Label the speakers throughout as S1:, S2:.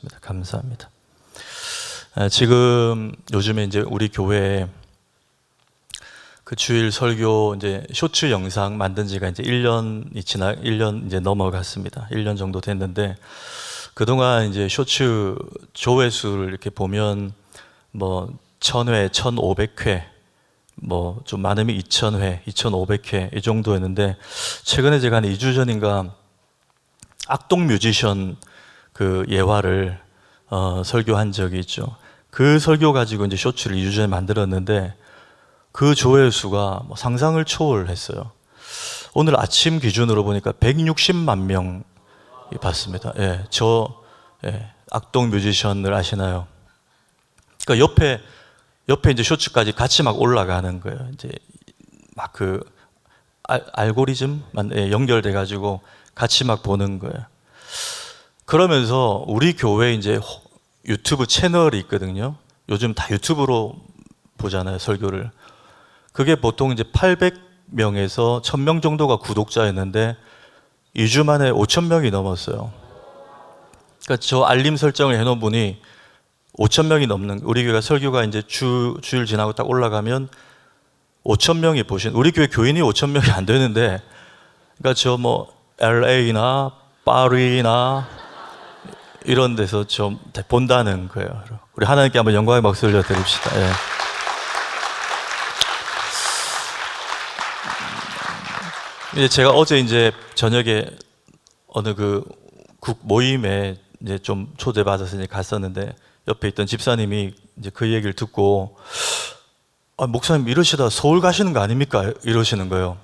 S1: 되었습니다. 감사합니다. 지금 요즘에 이제 우리 교회에 그 주일 설교 이제 쇼츠 영상 만든 지가 이제 1년 이제 넘어갔습니다. 1년 정도 됐는데 그동안 이제 쇼츠 조회수를 이렇게 보면 뭐 1000회, 1500회, 뭐 좀 많으면 2000회, 2500회 이 정도였는데 최근에 제가 한 2주 전인가 악동 뮤지션 그 예화를 설교한 적이 있죠. 그 설교 가지고 이제 쇼츠를 2주 전에 만들었는데 그 조회수가 뭐 상상을 초월했어요. 오늘 아침 기준으로 보니까 160만 명이 봤습니다. 예, 악동 뮤지션을 아시나요? 그러니까 옆에 이제 쇼츠까지 같이 막 올라가는 거예요. 이제 막 그 알고리즘만 연결돼 가지고 같이 막 보는 거예요. 그러면서 우리 교회 이제 유튜브 채널이 있거든요. 요즘 다 유튜브로 보잖아요, 설교를. 그게 보통 이제 800명에서 1000명 정도가 구독자였는데 2주 만에 5000명이 넘었어요. 그러니까 저 알림 설정을 해놓은 분이 5000명이 넘는, 우리 교회가 설교가 이제 주일 지나고 딱 올라가면 5000명이 보신, 우리 교회 교인이 5000명이 안 되는데, 그러니까 저 뭐 LA나 파리나 이런 데서 좀 본다는 거예요. 우리 하나님께 한번 영광의 박수 올려드립시다. 예. 이제 제가 어제 이제 저녁에 어느 그 국 모임에 이제 좀 초대받아서 이제 갔었는데 옆에 있던 집사님이 이제 그 얘기를 듣고 목사님 이러시다 서울 가시는 거 아닙니까? 이러시는 거예요.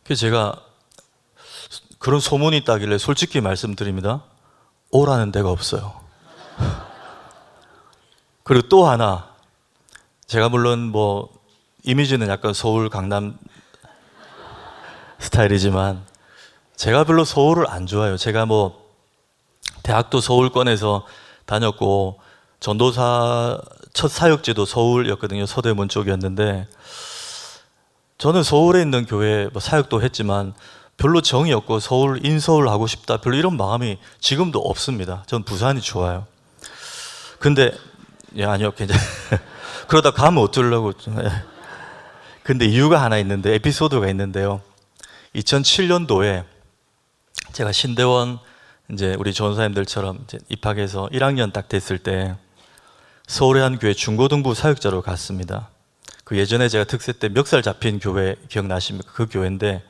S1: 그래서 제가 그런 소문이 있다길래 솔직히 말씀드립니다. 오라는 데가 없어요. 그리고 또 하나, 제가 물론 뭐 이미지는 약간 서울 강남 스타일이지만 제가 별로 서울을 안 좋아해요. 제가 뭐 대학도 서울권에서 다녔고 전도사 첫 사역지도 서울이었거든요. 서대문 쪽이었는데 저는 서울에 있는 교회 뭐 사역도 했지만 별로 정이 없고 서울, 인서울 하고 싶다 별로 이런 마음이 지금도 없습니다. 전 부산이 좋아요. 근데 아니요, 괜찮아요. 그러다 가면 어쩌려고. 근데 이유가 하나 있는데, 에피소드가 있는데요. 2007년도에 제가 신대원 이제 우리 전사님들처럼 이제 입학해서 1학년 딱 됐을 때 서울의 한 교회 중고등부 사역자로 갔습니다. 그 예전에 제가 특세 때 멱살 잡힌 교회 기억나십니까? 그 교회인데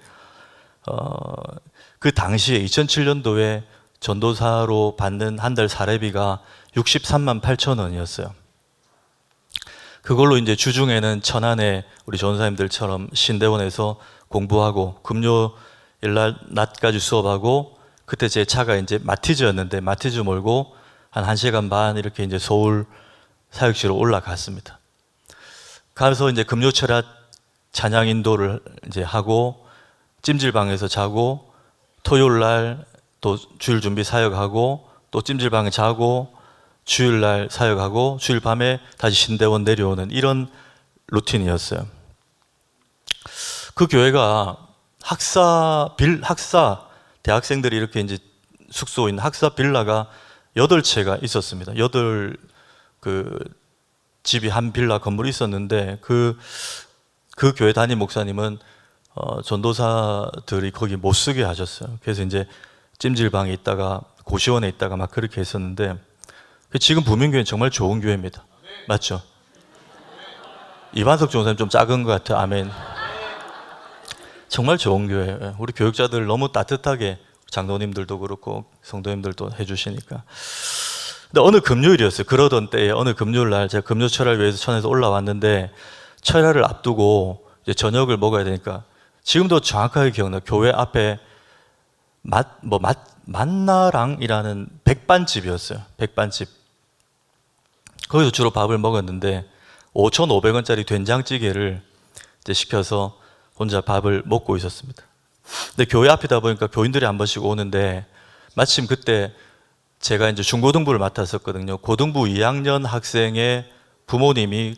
S1: 그 당시에 2007년도에 전도사로 받는 한 달 사례비가 63만 8천 원이었어요. 그걸로 이제 주중에는 천안에 우리 전사님들처럼 신대원에서 공부하고 금요일 날 낮까지 수업하고 그때 제 차가 이제 마티즈였는데 마티즈 몰고 한 1시간 반 이렇게 이제 서울 사역지로 올라갔습니다. 가서 이제 금요철야 찬양 인도를 이제 하고 찜질방에서 자고 토요일 날 또 주일 준비 사역하고 또 찜질방에 자고 주일 날 사역하고 주일 밤에 다시 신대원 내려오는 이런 루틴이었어요. 그 교회가 학사 대학생들이 이렇게 이제 숙소 있는 학사 빌라가 8채가 있었습니다. 8 집이 한 빌라 건물이 있었는데 그 교회 담임 목사님은 전도사들이 거기 못 쓰게 하셨어요. 그래서 이제 찜질방에 있다가 고시원에 있다가 막 그렇게 했었는데 지금 부민교회는 정말 좋은 교회입니다. 맞죠? 이반석 전사님 좀 작은 것 같아요. 아멘. 정말 좋은 교회예요. 우리 교육자들 너무 따뜻하게 장로님들도 그렇고 성도님들도 해주시니까. 근데 어느 금요일이었어요. 그러던 때에 어느 금요일 날 제가 금요 철야를 위해서 천에서 올라왔는데 철야를 앞두고 이제 저녁을 먹어야 되니까 지금도 정확하게 기억나요. 교회 앞에 만나랑이라는 백반집이었어요. 백반집. 거기서 주로 밥을 먹었는데 5,500원짜리 된장찌개를 이제 시켜서 혼자 밥을 먹고 있었습니다. 근데 교회 앞이다 보니까 교인들이 한 번씩 오는데 마침 그때 제가 이제 중고등부를 맡았었거든요. 고등부 2학년 학생의 부모님이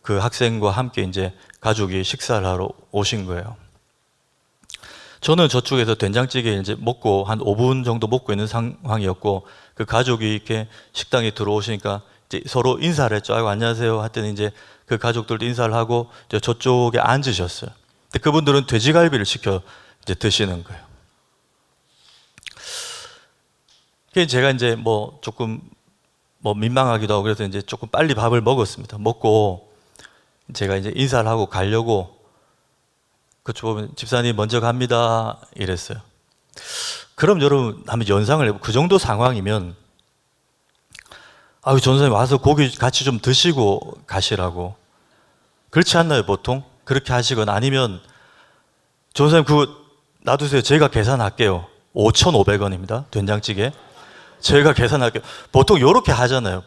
S1: 그 학생과 함께 이제 가족이 식사를 하러 오신 거예요. 저는 저쪽에서 된장찌개 이제 먹고 한 5분 정도 먹고 있는 상황이었고, 그 가족이 이렇게 식당에 들어오시니까 이제 서로 인사를 했죠. 아이고, 안녕하세요. 했더니 이제 그 가족들도 인사를 하고 이제 저쪽에 앉으셨어요. 근데 그분들은 돼지갈비를 시켜 이제 드시는 거예요. 그래서 제가 이제 뭐 조금 뭐 민망하기도 하고 그래서 이제 조금 빨리 밥을 먹었습니다. 먹고 제가 이제 인사를 하고 가려고 그쪽 보면 집사님 먼저 갑니다 이랬어요. 그럼 여러분 한번 연상을 해보고 그 정도 상황이면 아유 전사님 와서 고기 같이 좀 드시고 가시라고 그렇지 않나요 보통? 그렇게 하시거나 아니면 전사님 그거 놔두세요. 제가 계산할게요. 5,500원입니다. 된장찌개. 제가 계산할게요. 보통 이렇게 하잖아요.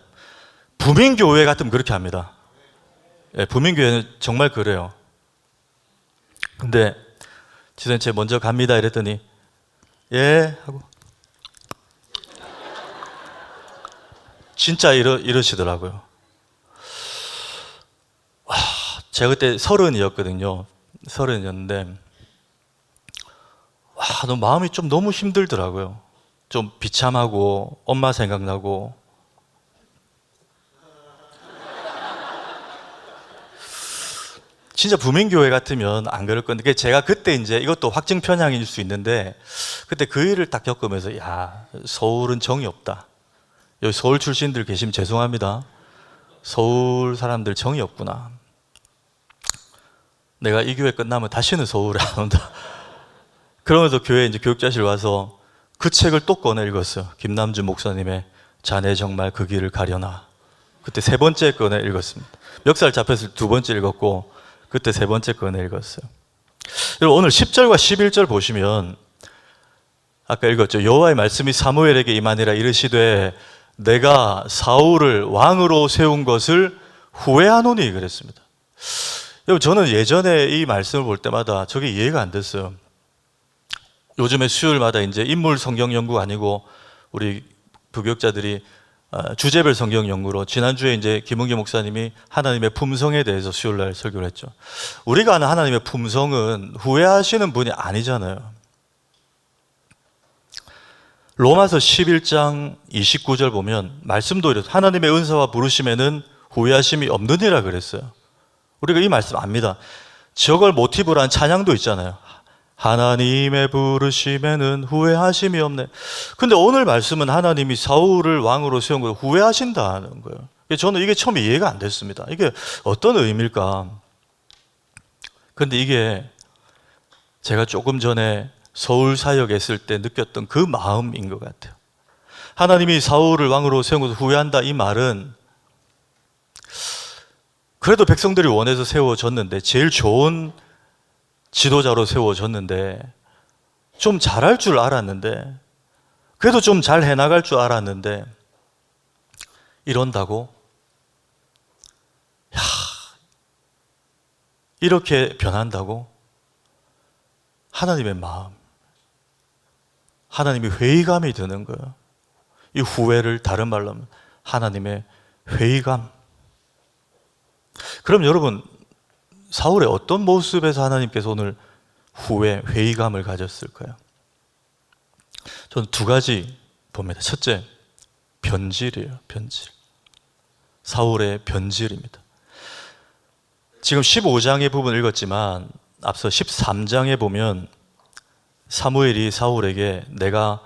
S1: 부민교회 같으면 그렇게 합니다. 예, 부민교회는 정말 그래요. 근데 지선님 제가 먼저 갑니다 이랬더니 예 하고 진짜 이러시더라고요. 와, 제가 그때 30이었거든요. 30이었는데 와, 너무 마음이 좀 너무 힘들더라고요. 좀 비참하고 엄마 생각나고 진짜 부민교회 같으면 안 그럴 건데 제가 그때 이제 이것도 확증 편향일 수 있는데 그때 그 일을 딱 겪으면서 야 서울은 정이 없다. 여기 서울 출신들 계시면 죄송합니다. 서울 사람들 정이 없구나. 내가 이 교회 끝나면 다시는 서울에 안 온다. 그러면서 교회 이제 교육자실 와서 그 책을 또 꺼내 읽었어요. 김남준 목사님의 자네 정말 그 길을 가려나. 그때 3번째 꺼내 읽었습니다. 멱살 잡혔을 때 2번째 읽었고 그때 3번째 꺼내 읽었어요. 여러분 오늘 10절과 11절 보시면 아까 읽었죠. 여호와의 말씀이 사무엘에게 임하니라 이르시되 내가 사울을 왕으로 세운 것을 후회하노니 그랬습니다. 여러분 저는 예전에 이 말씀을 볼 때마다 저게 이해가 안 됐어요. 요즘에 수요일마다 이제 인물 성경 연구가 아니고 우리 부교육자들이 주제별 성경 연구로 지난주에 이제 김은기 목사님이 하나님의 품성에 대해서 수요일날 설교를 했죠. 우리가 아는 하나님의 품성은 후회하시는 분이 아니잖아요. 로마서 11장 29절 보면 말씀도 이래서 하나님의 은사와 부르심에는 후회하심이 없느니라 그랬어요. 우리가 이 말씀 압니다. 저걸 모티브로 한 찬양도 있잖아요. 하나님의 부르심에는 후회하심이 없네. 근데 오늘 말씀은 하나님이 사울을 왕으로 세운 걸 후회하신다는 거예요. 저는 이게 처음 이해가 안 됐습니다. 이게 어떤 의미일까? 근데 이게 제가 조금 전에 서울 사역에 있을 때 느꼈던 그 마음인 것 같아요. 하나님이 사울을 왕으로 세운 것을 후회한다 이 말은 그래도 백성들이 원해서 세워졌는데 제일 좋은 지도자로 세워졌는데 좀 잘할 줄 알았는데 그래도 좀 잘 해나갈 줄 알았는데 이런다고? 야, 이렇게 변한다고? 하나님의 마음, 하나님이 회의감이 드는 거예요. 이 후회를 다른 말로 하면 하나님의 회의감. 그럼 여러분 사울의 어떤 모습에서 하나님께서 오늘 후회, 회의감을 가졌을까요? 저는 2가지 봅니다. 첫째, 변질이에요. 변질. 사울의 변질입니다. 지금 15장의 부분 읽었지만 앞서 13장에 보면 사무엘이 사울에게 내가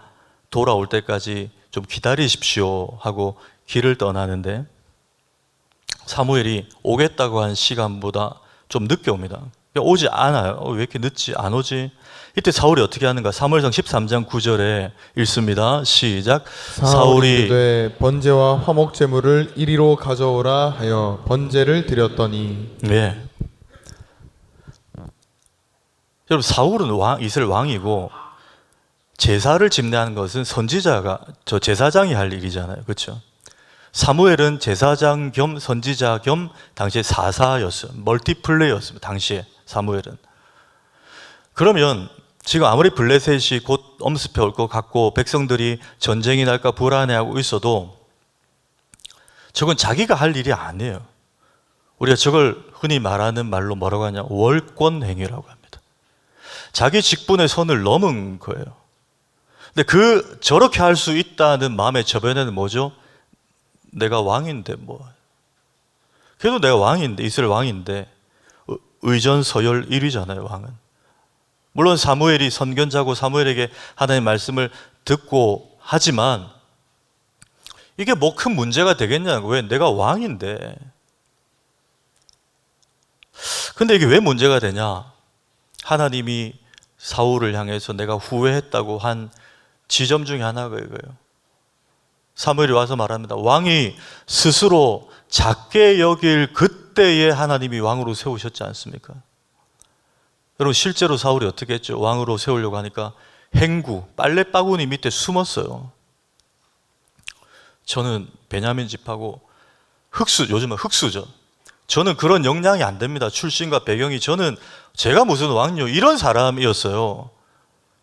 S1: 돌아올 때까지 좀 기다리십시오 하고 길을 떠나는데 사무엘이 오겠다고 한 시간보다 좀 늦게 옵니다. 오지 않아요. 왜 이렇게 늦지? 안 오지? 이때 사울이 어떻게 하는가? 사무엘상 13장 9절에 읽습니다. 시작. 사울이
S2: 이르되 번제와 화목 제물을 이리로 가져오라 하여 번제를 드렸더니.
S1: 네. 여러분 사울은 이스라엘 왕이고 제사를 집례하는 것은 선지자가 제사장이 할 일이잖아요. 그렇죠? 사무엘은 제사장 겸 선지자 겸 당시에 사사였어요. 멀티플레이였습니다. 당시에 사무엘은. 그러면 지금 아무리 블레셋이 곧 엄습해 올 것 같고 백성들이 전쟁이 날까 불안해하고 있어도 저건 자기가 할 일이 아니에요. 우리가 저걸 흔히 말하는 말로 뭐라고 하냐? 월권행위라고 합니다. 자기 직분의 선을 넘은 거예요. 근데 저렇게 할 수 있다는 마음의 저변에는 뭐죠? 내가 왕인데 뭐. 그래도 내가 왕인데, 이스라엘 왕인데, 의전서열 1위잖아요, 왕은. 물론 사무엘이 선견자고 사무엘에게 하나님의 말씀을 듣고 하지만 이게 뭐 큰 문제가 되겠냐는 거예요. 왜? 내가 왕인데. 근데 이게 왜 문제가 되냐? 하나님이 사울을 향해서 내가 후회했다고 한 지점 중에 하나가 이거예요. 사무엘이 와서 말합니다. 왕이 스스로 작게 여길 그때에 하나님이 왕으로 세우셨지 않습니까? 여러분 실제로 사울이 어떻게 했죠? 왕으로 세우려고 하니까 행구, 빨래바구니 밑에 숨었어요. 저는 베냐민 집하고 요즘은 흑수저. 저는 그런 역량이 안 됩니다. 출신과 배경이. 제가 무슨 왕요 이런 사람이었어요.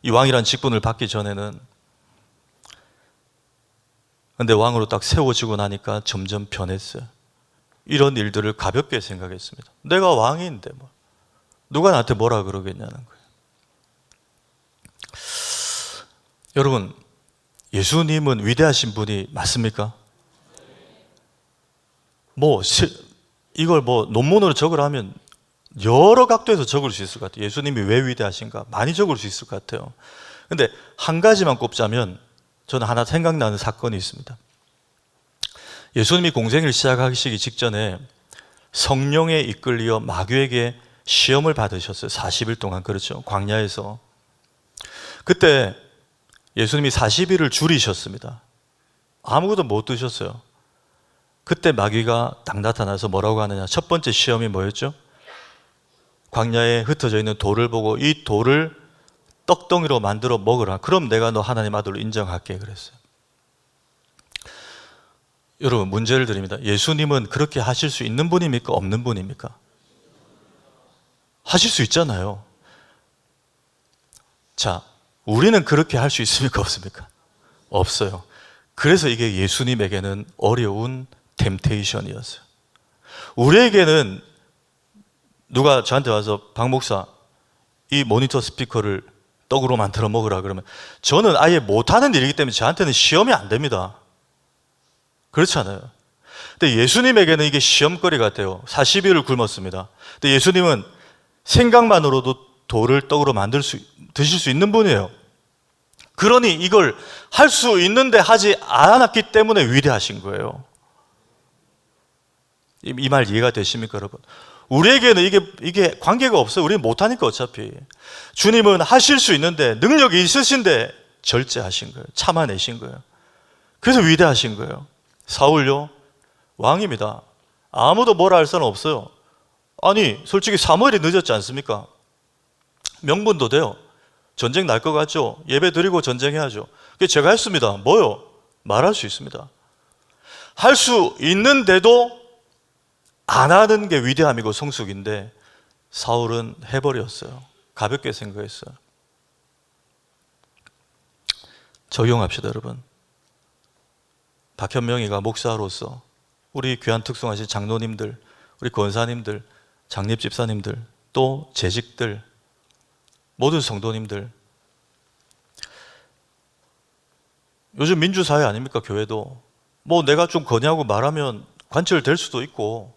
S1: 이 왕이란 직분을 받기 전에는. 근데 왕으로 딱 세워지고 나니까 점점 변했어요. 이런 일들을 가볍게 생각했습니다. 내가 왕인데 뭐 누가 나한테 뭐라 그러겠냐는 거예요. 여러분, 예수님은 위대하신 분이 맞습니까? 이걸 논문으로 적으라면 여러 각도에서 적을 수 있을 것 같아요. 예수님이 왜 위대하신가? 많이 적을 수 있을 것 같아요. 근데 한 가지만 꼽자면 저는 하나 생각나는 사건이 있습니다. 예수님이 공생을 시작하시기 직전에 성령에 이끌려 마귀에게 시험을 받으셨어요. 40일 동안. 그렇죠. 광야에서. 그때 예수님이 40일을 줄이셨습니다. 아무것도 못 드셨어요. 그때 마귀가 딱 나타나서 뭐라고 하느냐. 첫 번째 시험이 뭐였죠? 광야에 흩어져 있는 돌을 보고 이 돌을 떡덩이로 만들어 먹으라. 그럼 내가 너 하나님 아들로 인정할게. 그랬어요. 여러분 문제를 드립니다. 예수님은 그렇게 하실 수 있는 분입니까? 없는 분입니까? 하실 수 있잖아요. 자, 우리는 그렇게 할 수 있습니까? 없습니까? 없어요. 그래서 이게 예수님에게는 어려운 템테이션이었어요. 우리에게는 누가 저한테 와서 박 목사 이 모니터 스피커를 떡으로 만들어 먹으라 그러면 저는 아예 못하는 일이기 때문에 저한테는 시험이 안 됩니다. 그렇잖아요. 근데 예수님에게는 이게 시험거리 같아요. 40일을 굶었습니다. 근데 예수님은 생각만으로도 돌을 떡으로 드실 수 있는 분이에요. 그러니 이걸 할 수 있는데 하지 않았기 때문에 위대하신 거예요. 이 말 이해가 되십니까, 여러분? 우리에게는 이게 관계가 없어요. 우리는 못하니까 어차피. 주님은 하실 수 있는데 능력이 있으신데 절제하신 거예요. 참아내신 거예요. 그래서 위대하신 거예요. 사울요? 왕입니다. 아무도 뭐라 할 사람 없어요. 아니 솔직히 사무엘이 늦었지 않습니까? 명분도 돼요. 전쟁 날 것 같죠? 예배 드리고 전쟁해야죠. 제가 했습니다. 뭐요? 말할 수 있습니다. 할 수 있는데도 안 하는 게 위대함이고 성숙인데 사울은 해버렸어요. 가볍게 생각했어요. 적용합시다, 여러분. 박현명이가 목사로서 우리 귀한 특송하신 장로님들, 우리 권사님들, 장립 집사님들, 또 재직들, 모든 성도님들, 요즘 민주사회 아닙니까? 교회도 내가 좀 거냐고 말하면 관철될 수도 있고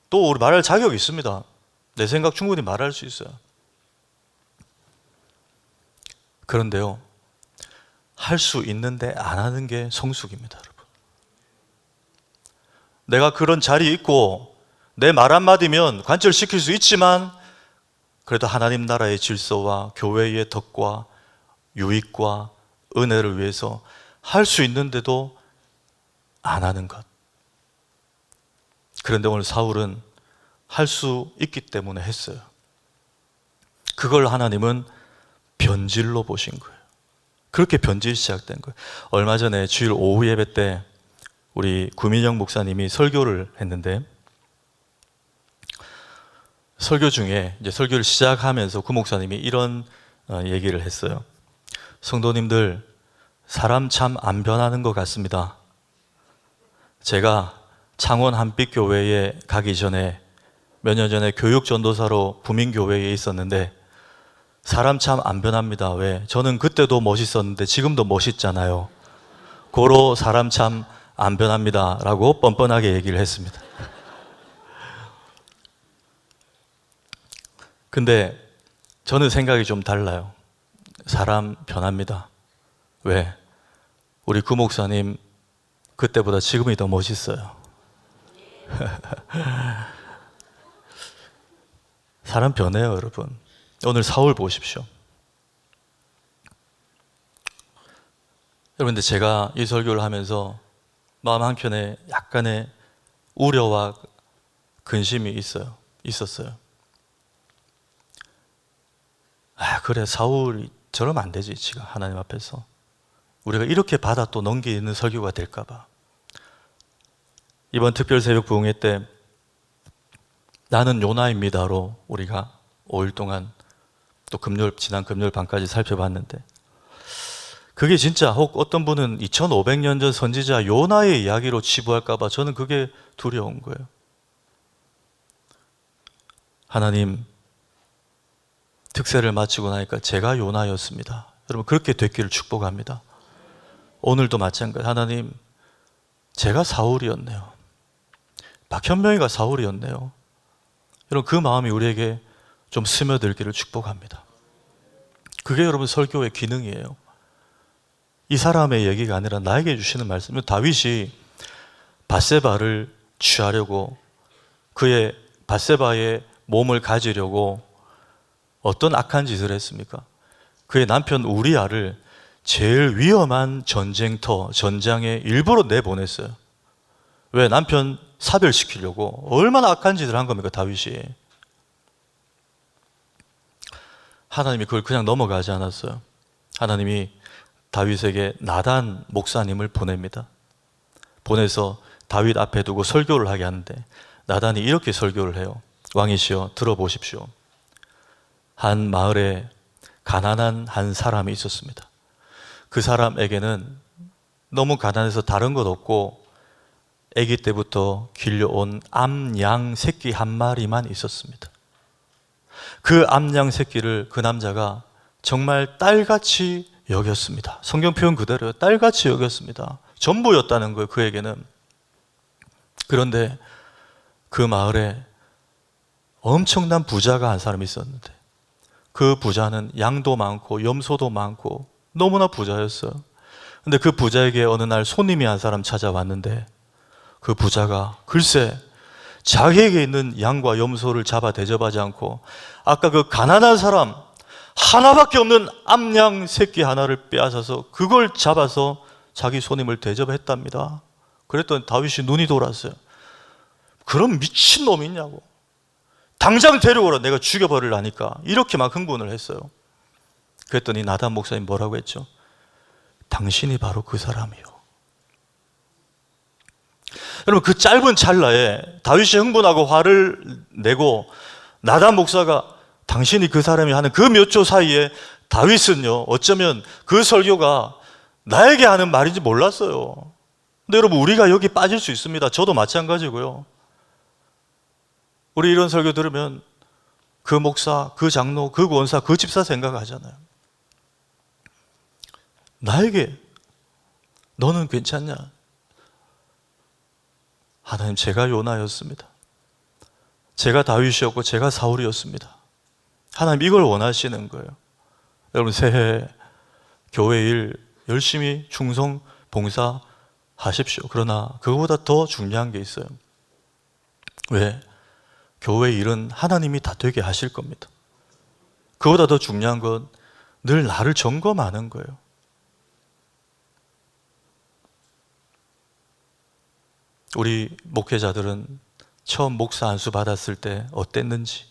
S1: 또 우리 말할 자격이 있습니다. 내 생각 충분히 말할 수 있어요. 그런데요, 할 수 있는데 안 하는 게 성숙입니다, 여러분. 내가 그런 자리에 있고 내 말 한마디면 관철시킬 수 있지만 그래도 하나님 나라의 질서와 교회의 덕과 유익과 은혜를 위해서 할 수 있는데도 안 하는 것. 그런데 오늘 사울은 할 수 있기 때문에 했어요. 그걸 하나님은 변질로 보신 거예요. 그렇게 변질이 시작된 거예요. 얼마 전에 주일 오후 예배 때 우리 구민영 목사님이 설교를 했는데 설교 중에 이제 설교를 시작하면서 구 목사님이 이런 얘기를 했어요. 성도님들, 사람 참 안 변하는 것 같습니다. 제가 창원 한빛교회에 가기 전에 몇 년 전에 교육전도사로 부민교회에 있었는데 사람 참 안 변합니다. 왜? 저는 그때도 멋있었는데 지금도 멋있잖아요. 고로 사람 참 안 변합니다. 라고 뻔뻔하게 얘기를 했습니다. 근데 저는 생각이 좀 달라요. 사람 변합니다. 왜? 우리 구 목사님 그때보다 지금이 더 멋있어요. 사람 변해요, 여러분. 오늘 사울 보십시오. 여러분, 근데 제가 이 설교를 하면서 마음 한켠에 약간의 우려와 근심이 있었어요. 그래, 사울이 저러면 안 되지, 지가 하나님 앞에서. 우리가 이렇게 받아 또 넘기는 설교가 될까봐. 이번 특별 새벽 부흥회 때 나는 요나입니다로 우리가 5일 동안 또 지난 금요일 밤까지 살펴봤는데, 그게 진짜 혹 어떤 분은 2500년 전 선지자 요나의 이야기로 치부할까봐 저는 그게 두려운 거예요. 하나님, 특세를 마치고 나니까 제가 요나였습니다. 여러분, 그렇게 됐기를 축복합니다. 오늘도 마찬가지. 하나님, 제가 사울이었네요. 박현명이가 사울이었네요. 여러분, 그 마음이 우리에게 좀 스며들기를 축복합니다. 그게 여러분 설교의 기능이에요. 이 사람의 얘기가 아니라 나에게 주시는 말씀. 다윗이 밧세바를 취하려고, 그의 밧세바의 몸을 가지려고 어떤 악한 짓을 했습니까? 그의 남편 우리아를 제일 위험한 전장에 일부러 내보냈어요. 왜? 남편 사별시키려고. 얼마나 악한 짓을 한 겁니까, 다윗이. 하나님이 그걸 그냥 넘어가지 않았어요. 하나님이 다윗에게 나단 목사님을 보냅니다. 보내서 다윗 앞에 두고 설교를 하게 하는데, 나단이 이렇게 설교를 해요. 왕이시여, 들어보십시오. 한 마을에 가난한 한 사람이 있었습니다. 그 사람에게는 너무 가난해서 다른 것 없고 아기 때부터 길려온 암양 새끼 한 마리만 있었습니다. 그 암양 새끼를 그 남자가 정말 딸같이 여겼습니다. 성경 표현 그대로요. 딸같이 여겼습니다. 전부였다는 거예요, 그에게는. 그런데 그 마을에 엄청난 부자가 한 사람이 있었는데, 그 부자는 양도 많고 염소도 많고 너무나 부자였어요. 근데 그 부자에게 어느 날 손님이 한 사람 찾아왔는데, 그 부자가 글쎄 자기에게 있는 양과 염소를 잡아 대접하지 않고 아까 그 가난한 사람 하나밖에 없는 암양 새끼 하나를 빼앗아서 그걸 잡아서 자기 손님을 대접했답니다. 그랬더니 다윗이 눈이 돌았어요. 그런 미친놈이 있냐고. 당장 데려오라, 내가 죽여버리려니까. 이렇게 막 흥분을 했어요. 그랬더니 나단 목사님 뭐라고 했죠? 당신이 바로 그 사람이요. 여러분, 그 짧은 찰나에 다윗이 흥분하고 화를 내고 나단 목사가 당신이 그 사람이 하는 그 몇 초 사이에 다윗은요, 어쩌면 그 설교가 나에게 하는 말인지 몰랐어요. 근데 여러분, 우리가 여기 빠질 수 있습니다. 저도 마찬가지고요. 우리 이런 설교 들으면 그 목사, 그 장로, 그 권사, 그 집사 생각하잖아요. 나에게 너는 괜찮냐? 하나님, 제가 요나였습니다. 제가 다윗이었고 제가 사울이었습니다. 하나님, 이걸 원하시는 거예요. 여러분, 새해 교회 일 열심히 충성 봉사하십시오. 그러나 그거보다 더 중요한 게 있어요. 왜? 교회 일은 하나님이 다 되게 하실 겁니다. 그보다 더 중요한 건 늘 나를 점검하는 거예요. 우리 목회자들은 처음 목사 안수 받았을 때 어땠는지,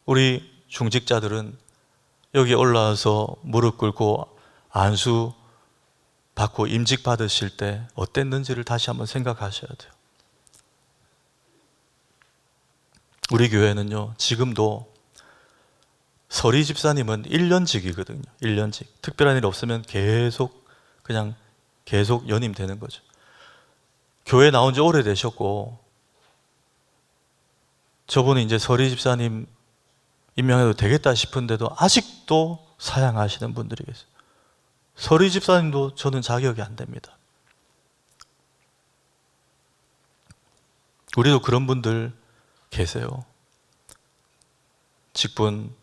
S1: 우리 중직자들은 여기 올라와서 무릎 꿇고 안수 받고 임직 받으실 때 어땠는지를 다시 한번 생각하셔야 돼요. 우리 교회는요, 지금도 서리 집사님은 1년직이거든요. 1년직. 특별한 일 없으면 계속 연임 되는 거죠. 교회 나온 지 오래되셨고, 저분이 이제 서리 집사님 임명해도 되겠다 싶은데도 아직도 사양하시는 분들이 계세요. 서리 집사님도 저는 자격이 안 됩니다. 우리도 그런 분들 계세요. 직분,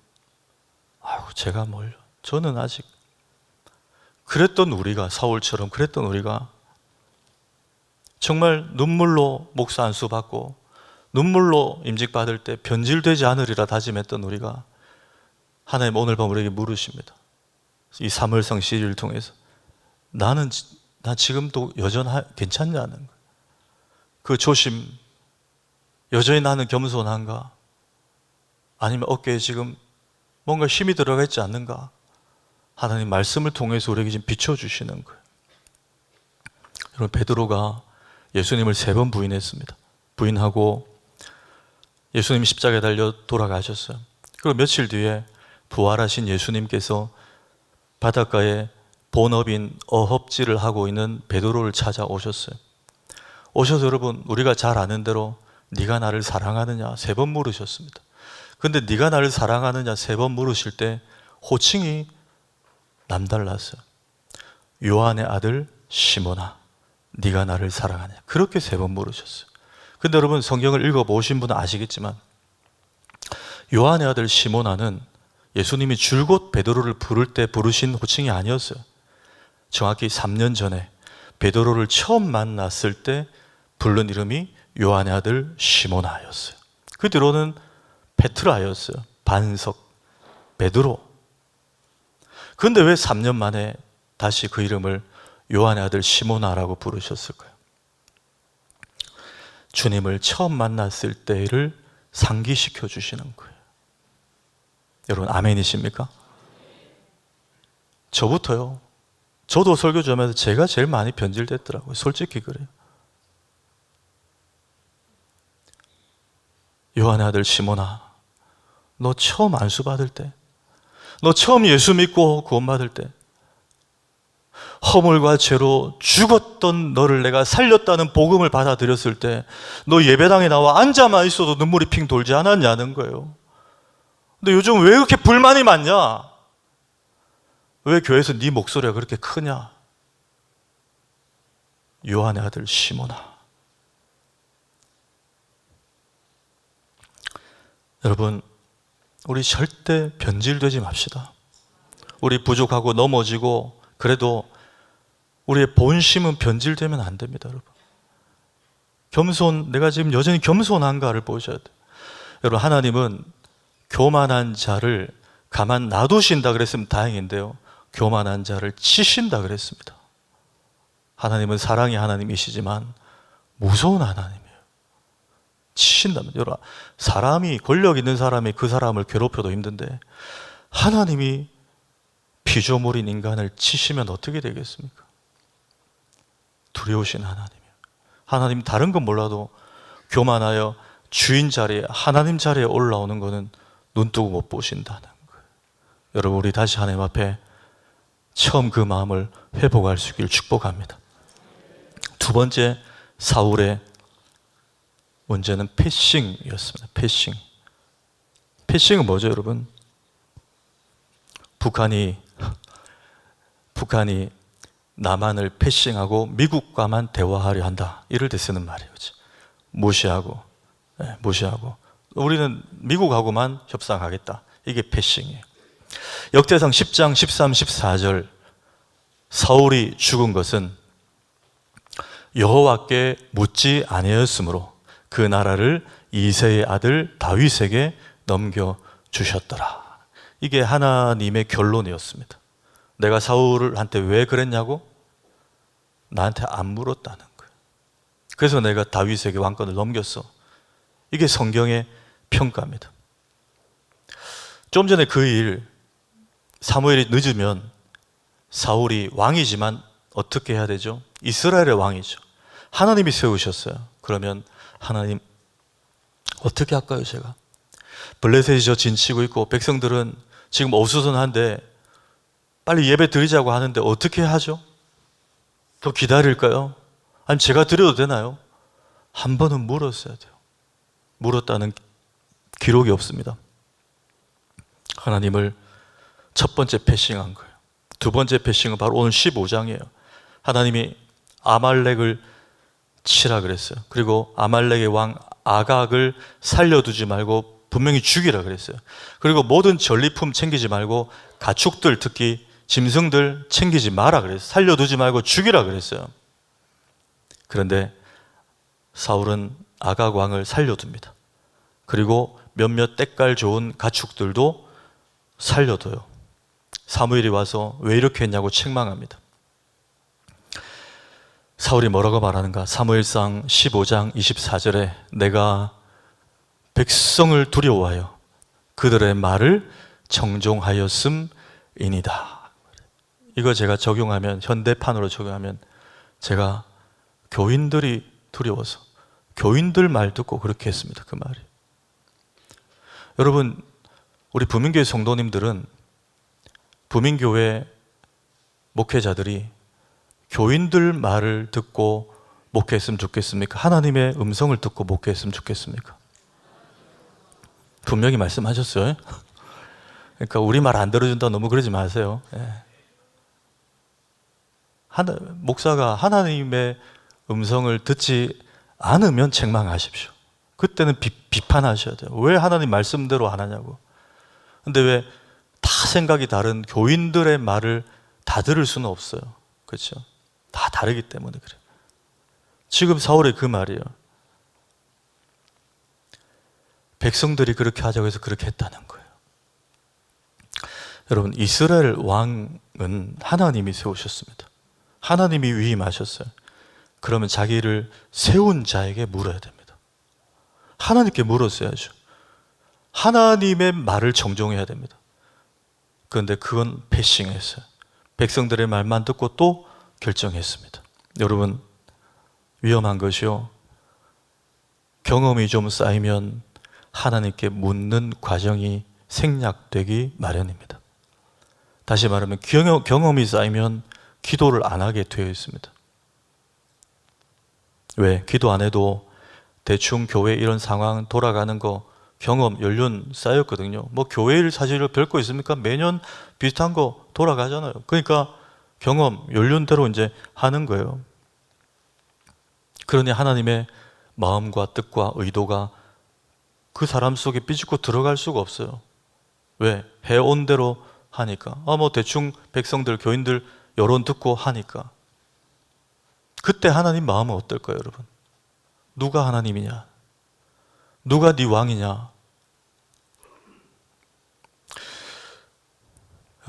S1: 제가 뭘요? 저는 아직 그랬던 우리가, 사울처럼 그랬던 우리가 정말 눈물로 목사 안수 받고 눈물로 임직 받을 때 변질되지 않으리라 다짐했던 우리가 하나님 오늘 밤 우리에게 물으십니다. 이 사무엘상 시리즈를 통해서 난 지금도 괜찮냐는 거예요. 그 조심, 여전히 나는 겸손한가? 아니면 어깨에 지금 뭔가 힘이 들어가 있지 않는가? 하나님 말씀을 통해서 우리에게 지금 비춰주시는 거예요. 여러분, 베드로가 예수님을 3번 부인했습니다. 부인하고 예수님이 십자가에 달려 돌아가셨어요. 그리고 며칠 뒤에 부활하신 예수님께서 바닷가에 본업인 어업질을 하고 있는 베드로를 찾아오셨어요. 오셔서 여러분, 우리가 잘 아는 대로 네가 나를 사랑하느냐 3번 물으셨습니다. 근데 네가 나를 사랑하느냐 3번 물으실 때 호칭이 남달랐어요. 요한의 아들 시몬아, 네가 나를 사랑하느냐, 그렇게 3번 물으셨어요. 근데 여러분, 성경을 읽어보신 분은 아시겠지만 요한의 아들 시몬아는 예수님이 줄곧 베드로를 부를 때 부르신 호칭이 아니었어요. 정확히 3년 전에 베드로를 처음 만났을 때 부른 이름이 요한의 아들 시몬아였어요. 그 뒤로는 페트라였어요. 반석, 베드로. 그런데 왜 3년 만에 다시 그 이름을 요한의 아들 시몬아라고 부르셨을까요? 주님을 처음 만났을 때를 상기시켜 주시는 거예요. 여러분, 아멘이십니까? 저부터요. 저도 설교 좀 하면서 제가 제일 많이 변질됐더라고요. 솔직히 그래요. 요한의 아들 시몬아, 너 처음 안수 받을 때, 너 처음 예수 믿고 구원받을 때 허물과 죄로 죽었던 너를 내가 살렸다는 복음을 받아들였을 때 너 예배당에 나와 앉아만 있어도 눈물이 핑 돌지 않았냐는 거예요. 근데 요즘 왜 그렇게 불만이 많냐? 왜 교회에서 네 목소리가 그렇게 크냐? 요한의 아들 시몬아. 여러분, 우리 절대 변질되지 맙시다. 우리 부족하고 넘어지고 그래도 우리의 본심은 변질되면 안 됩니다, 여러분. 내가 지금 여전히 겸손한가를 보셔야 돼요. 여러분, 하나님은 교만한 자를 가만 놔두신다 그랬으면 다행인데요, 교만한 자를 치신다 그랬습니다. 하나님은 사랑의 하나님이시지만 무서운 하나님이에요. 치신다면, 여러분, 사람이, 권력 있는 사람이 그 사람을 괴롭혀도 힘든데 하나님이 피조물인 인간을 치시면 어떻게 되겠습니까? 두려우신 하나님이에요. 하나님 다른 건 몰라도 교만하여 주인 자리에, 하나님 자리에 올라오는 거는 눈뜨고 못 보신다는 거예요. 여러분, 우리 다시 하나님 앞에 처음 그 마음을 회복할 수 있기를 축복합니다. 두 번째, 사울의 문제는 패싱이었습니다. 패싱. 패싱은 뭐죠, 여러분? 북한이 남한을 패싱하고 미국과만 대화하려 한다, 이럴 때 쓰는 말이에요. 무시하고 우리는 미국하고만 협상하겠다, 이게 패싱이에요. 역대상 10장 13, 14절 사울이 죽은 것은 여호와께 묻지 아니하였으므로 그 나라를 이새의 아들 다윗에게 넘겨주셨더라. 이게 하나님의 결론이었습니다. 내가 사울한테 왜 그랬냐고? 나한테 안 물었다는 거예요. 그래서 내가 다윗에게 왕권을 넘겼어. 이게 성경의 평가입니다. 좀 전에 그 일, 사무엘이 늦으면 사울이 왕이지만 어떻게 해야 되죠? 이스라엘의 왕이죠. 하나님이 세우셨어요. 그러면 하나님 어떻게 할까요? 제가 블레셋이 저 진치고 있고 백성들은 지금 어수선한데 빨리 예배 드리자고 하는데 어떻게 하죠? 더 기다릴까요? 아니면 제가 드려도 되나요? 한 번은 물었어야 돼요. 물었다는 기록이 없습니다. 하나님을 첫 번째 패싱한 거예요. 두 번째 패싱은 바로 오늘 15장이에요. 하나님이 아말렉을 치라 그랬어요. 그리고 아말렉의 왕 아각을 살려두지 말고 분명히 죽이라 그랬어요. 그리고 모든 전리품 챙기지 말고 가축들, 특히 짐승들 챙기지 마라 그랬어요. 살려두지 말고 죽이라 그랬어요. 그런데 사울은 아각 왕을 살려둡니다. 그리고 몇몇 때깔 좋은 가축들도 살려둬요. 사무엘이 와서 왜 이렇게 했냐고 책망합니다. 사울이 뭐라고 말하는가? 사무엘상 15장 24절에 내가 백성을 두려워하여 그들의 말을 정종하였음이니이다. 이거 제가 적용하면, 현대판으로 적용하면, 제가 교인들이 두려워서 교인들 말 듣고 그렇게 했습니다. 그 말이. 여러분, 우리 부민교회 성도님들은, 부민교회 목회자들이 교인들 말을 듣고 목회했으면 좋겠습니까? 하나님의 음성을 듣고 목회했으면 좋겠습니까? 분명히 말씀하셨어요. 그러니까 우리 말 안 들어준다 너무 그러지 마세요. 목사가 하나님의 음성을 듣지 않으면 책망하십시오. 그때는 비판하셔야 돼요. 왜 하나님 말씀대로 안 하냐고. 근데 왜 다 생각이 다른 교인들의 말을 다 들을 수는 없어요. 그렇죠? 다 다르기 때문에 그래요. 지금 사울의 그 말이에요. 백성들이 그렇게 하자고 해서 그렇게 했다는 거예요. 여러분, 이스라엘 왕은 하나님이 세우셨습니다. 하나님이 위임하셨어요. 그러면 자기를 세운 자에게 물어야 됩니다. 하나님께 물었어야죠. 하나님의 말을 정종해야 됩니다. 그런데 그건 패싱했어요. 백성들의 말만 듣고 또 결정했습니다. 여러분, 위험한 것이요, 경험이 좀 쌓이면 하나님께 묻는 과정이 생략되기 마련입니다. 다시 말하면 경험이 쌓이면 기도를 안 하게 되어 있습니다. 왜? 기도 안 해도 대충 교회 이런 상황 돌아가는 거 경험, 연륜 쌓였거든요. 뭐 교회 일 사실은 별거 있습니까? 매년 비슷한 거 돌아가잖아요. 그러니까 경험, 연륜대로 이제 하는 거예요. 그러니 하나님의 마음과 뜻과 의도가 그 사람 속에 삐죽고 들어갈 수가 없어요. 왜? 해온 대로 하니까. 뭐 대충 백성들, 교인들 여론 듣고 하니까. 그때 하나님 마음은 어떨까요, 여러분? 누가 하나님이냐? 누가 네 왕이냐?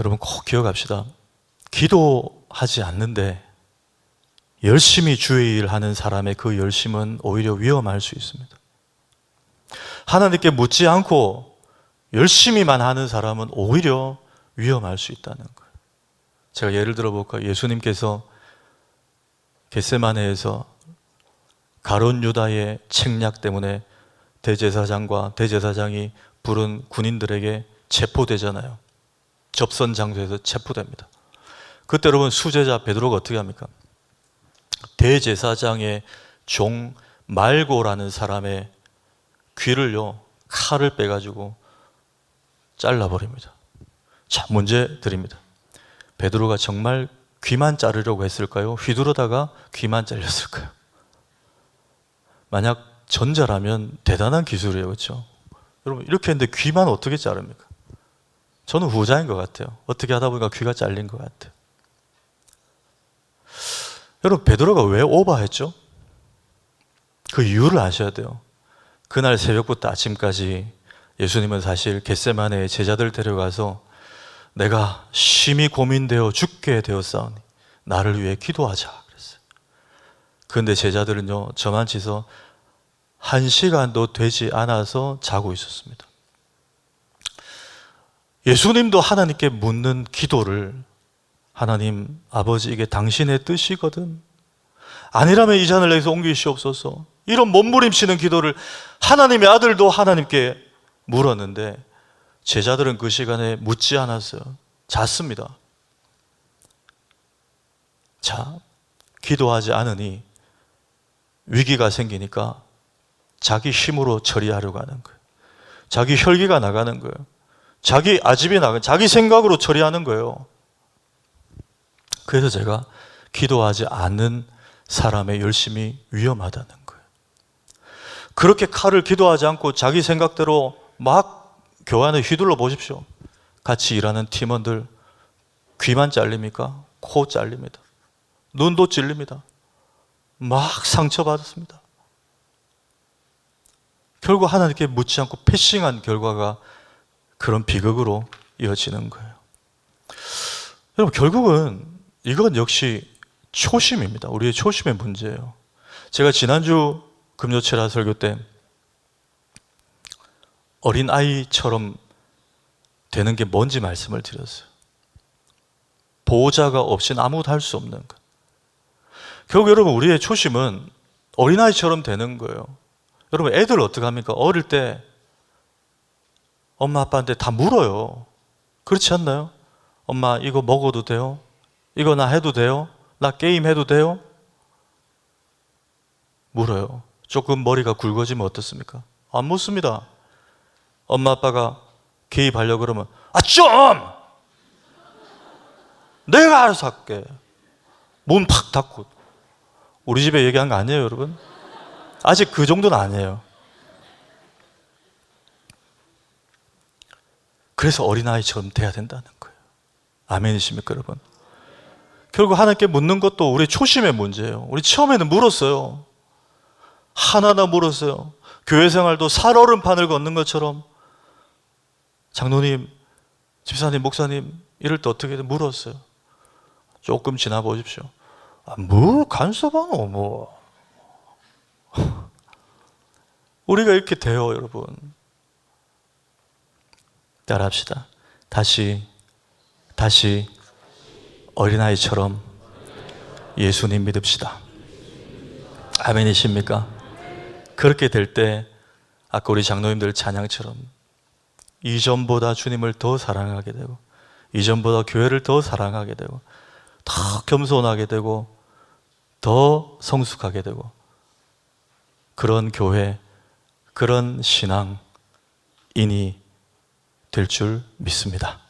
S1: 여러분, 꼭 기억합시다. 기도하지 않는데 열심히 주의 일 하는 사람의 그 열심은 오히려 위험할 수 있습니다. 하나님께 묻지 않고 열심히만 하는 사람은 오히려 위험할 수 있다는 거예요. 제가 예를 들어 볼까요? 예수님께서 겟세마네에서 가룟 유다의 책략 때문에 대제사장과 대제사장이 부른 군인들에게 체포되잖아요. 접선 장소에서 체포됩니다. 그때 여러분, 수제자 베드로가 어떻게 합니까? 대제사장의 종 말고라는 사람의 귀를요, 칼을 빼가지고 잘라버립니다. 자, 문제 드립니다. 베드로가 정말 귀만 자르려고 했을까요? 휘두르다가 귀만 잘렸을까요? 만약 전자라면 대단한 기술이에요. 그렇죠? 여러분, 이렇게 했는데 귀만 어떻게 자릅니까? 저는 후자인 것 같아요. 어떻게 하다 보니까 귀가 잘린 것 같아요. 여러분, 베드로가 왜 오버했죠? 그 이유를 아셔야 돼요. 그날 새벽부터 아침까지 예수님은 사실 겟세마네에 제자들 데려가서 내가 심히 고민되어 죽게 되었사오니 나를 위해 기도하자 그랬어요. 그런데 제자들은요, 저만치서 1시간도 되지 않아서 자고 있었습니다. 예수님도 하나님께 묻는 기도를, 하나님 아버지, 이게 당신의 뜻이거든, 아니라면 이 잔을 내게서 옮기시옵소서, 이런 몸부림치는 기도를 하나님의 아들도 하나님께 물었는데 제자들은 그 시간에 묻지 않았어요. 잤습니다. 자, 기도하지 않으니 위기가 생기니까 자기 힘으로 처리하려고 하는 거예요. 자기 혈기가 나가는 거예요. 자기 아집이 나간 자기 생각으로 처리하는 거예요. 그래서 제가 기도하지 않는 사람의 열심이 위험하다는 거예요. 그렇게 칼을 기도하지 않고 자기 생각대로 막 교환에 휘둘러 보십시오. 같이 일하는 팀원들 귀만 잘립니까? 코 잘립니다. 눈도 찔립니다. 막 상처받았습니다. 결국 하나님께 묻지 않고 패싱한 결과가 그런 비극으로 이어지는 거예요. 여러분, 결국은 이건 역시 초심입니다. 우리의 초심의 문제예요. 제가 지난주 금요철야 설교 때 어린아이처럼 되는 게 뭔지 말씀을 드렸어요. 보호자가 없이는 아무것도 할 수 없는 것. 결국 여러분, 우리의 초심은 어린아이처럼 되는 거예요. 여러분, 애들 어떻게 합니까? 어릴 때 엄마 아빠한테 다 물어요. 그렇지 않나요? 엄마, 이거 먹어도 돼요? 이거 나 해도 돼요? 나 게임 해도 돼요? 물어요. 조금 머리가 굵어지면 어떻습니까? 안 묻습니다. 엄마 아빠가 개입하려고 그러면 좀! 내가 알아서 할게. 문 팍 닫고. 우리 집에 얘기한 거 아니에요, 여러분? 아직 그 정도는 아니에요. 그래서 어린아이처럼 돼야 된다는 거예요. 아멘이십니까, 여러분? 결국 하나님께 묻는 것도 우리 초심의 문제예요. 우리 처음에는 물었어요. 하나하나 물었어요. 교회 생활도 살얼음판을 걷는 것처럼 장로님, 집사님, 목사님 이럴 때 어떻게 물었어요. 조금 지나 보십시오. 뭘 간섭하노 뭐. 우리가 이렇게 돼요, 여러분. 따라합시다. 다시 어린아이처럼 예수님 믿읍시다. 아멘이십니까? 그렇게 될 때 아까 우리 장로님들 찬양처럼 이전보다 주님을 더 사랑하게 되고 이전보다 교회를 더 사랑하게 되고 더 겸손하게 되고 더 성숙하게 되고 그런 교회, 그런 신앙인이 될 줄 믿습니다.